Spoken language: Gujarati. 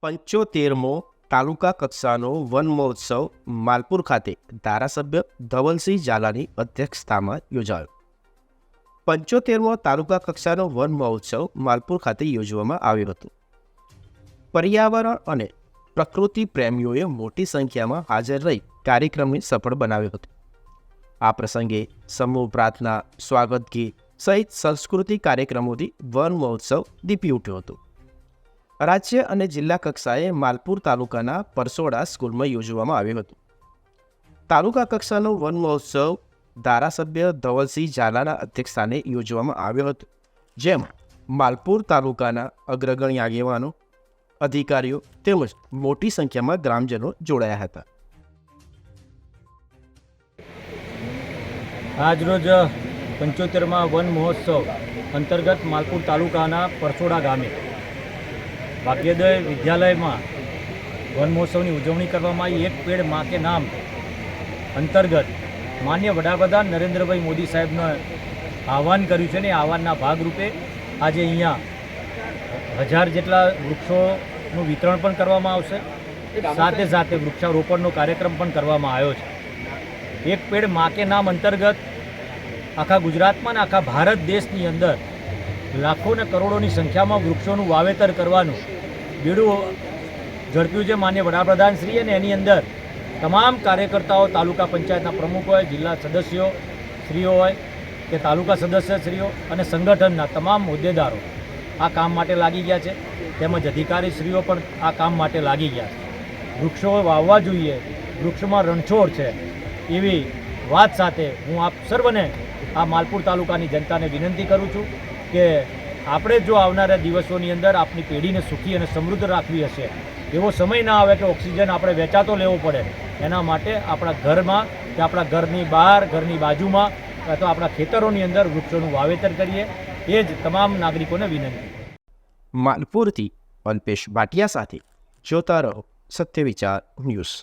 પંચોતેરમો તાલુકા કક્ષાનો વન મહોત્સવ માલપુર ખાતે ધારાસભ્ય ધવલસિંહ ઝાલાની અધ્યક્ષતામાં યોજાયો. 75મો તાલુકા કક્ષાનો વન મહોત્સવ માલપુર ખાતે યોજવામાં આવ્યો હતો. પર્યાવરણ અને પ્રકૃતિ પ્રેમીઓએ મોટી સંખ્યામાં હાજર રહી કાર્યક્રમને સફળ બનાવ્યો હતો. આ પ્રસંગે સમૂહ પ્રાર્થના, સ્વાગત ગીત સહિત સાંસ્કૃતિક કાર્યક્રમોથી વન મહોત્સવ દીપી ઉઠ્યો હતો. રાજ્ય અને જિલ્લા કક્ષાએ માલપુર તાલુકાના પરસોડા સ્કૂલમાં યોજવામાં આવ્યો હતો. તાલુકા કક્ષાનો વન મહોત્સવ ધારાસભ્ય ધવલસિંહ ઝાલાના અધ્યક્ષસ્થાને યોજવામાં આવ્યો હતો, જેમાં માલપુર તાલુકાના અગ્રગણ્ય આગેવાનો, અધિકારીઓ તેમજ મોટી સંખ્યામાં ગ્રામજનો જોડાયા હતા. આજરોજ 75મા વન મહોત્સવ અંતર્ગત માલપુર તાલુકાના પરસોડા ગામે ભાગ્યોદય વિદ્યાલયમાં વન મહોત્સવની ઉજવણી કરવામાં આવી. એક પેડ માં કે નામ અંતર્ગત માન્ય વડાપ્રધાન નરેન્દ્રભાઈ મોદી સાહેબનું આહવાન કર્યું છે ને આહવાનના ભાગરૂપે આજે અહીંયા 1000 જેટલા વૃક્ષોનું વિતરણ પણ કરવામાં આવશે. સાથે સાથે વૃક્ષારોપણનો કાર્યક્રમ પણ કરવામાં આવ્યો છે. એક પેડ માં કે નામ અંતર્ગત આખા ગુજરાતમાં અને આખા ભારત દેશની અંદર લાખો ને કરોડોની સંખ્યામાં વૃક્ષોનું વાવેતર કરવાનું બીડું ઝડપ્યું છે માન્ય વડાપ્રધાન શ્રી. અને એની અંદર તમામ કાર્યકર્તાઓ, તાલુકા પંચાયતના પ્રમુખ હોય, જિલ્લા સદસ્યો શ્રીઓ હોય કે તાલુકા સદસ્ય શ્રીઓ અને સંગઠનના તમામ હોદ્દેદારો આ કામ માટે લાગી ગયા છે. તેમજ અધિકારી શ્રીઓ પણ આ કામ માટે લાગી ગયા છે. વૃક્ષો વાવવા જોઈએ, વૃક્ષમાં રણછોડ છે એવી વાત સાથે હું આપ સર્વને આ માલપુર તાલુકાની જનતાને વિનંતી કરું છું કે આપણે જો આવનારા દિવસોની અંદર આપણી પેઢીને સુખી અને સમૃદ્ધ રાખવી હશે, એવો સમય ના આવે કે ઓક્સિજન આપણે વેચાતો લેવો પડે. એના માટે આપણા ઘરમાં કે આપણા ઘરની બહાર, ઘરની બાજુમાં અથવા આપણા ખેતરોની અંદર વૃક્ષોનું વાવેતર કરીએ, એ જ તમામ નાગરિકોને વિનંતી. માલપુરથી અલ્પેશ ભાટિયા સાથે જોતા રહો સત્ય વિચાર ન્યૂઝ.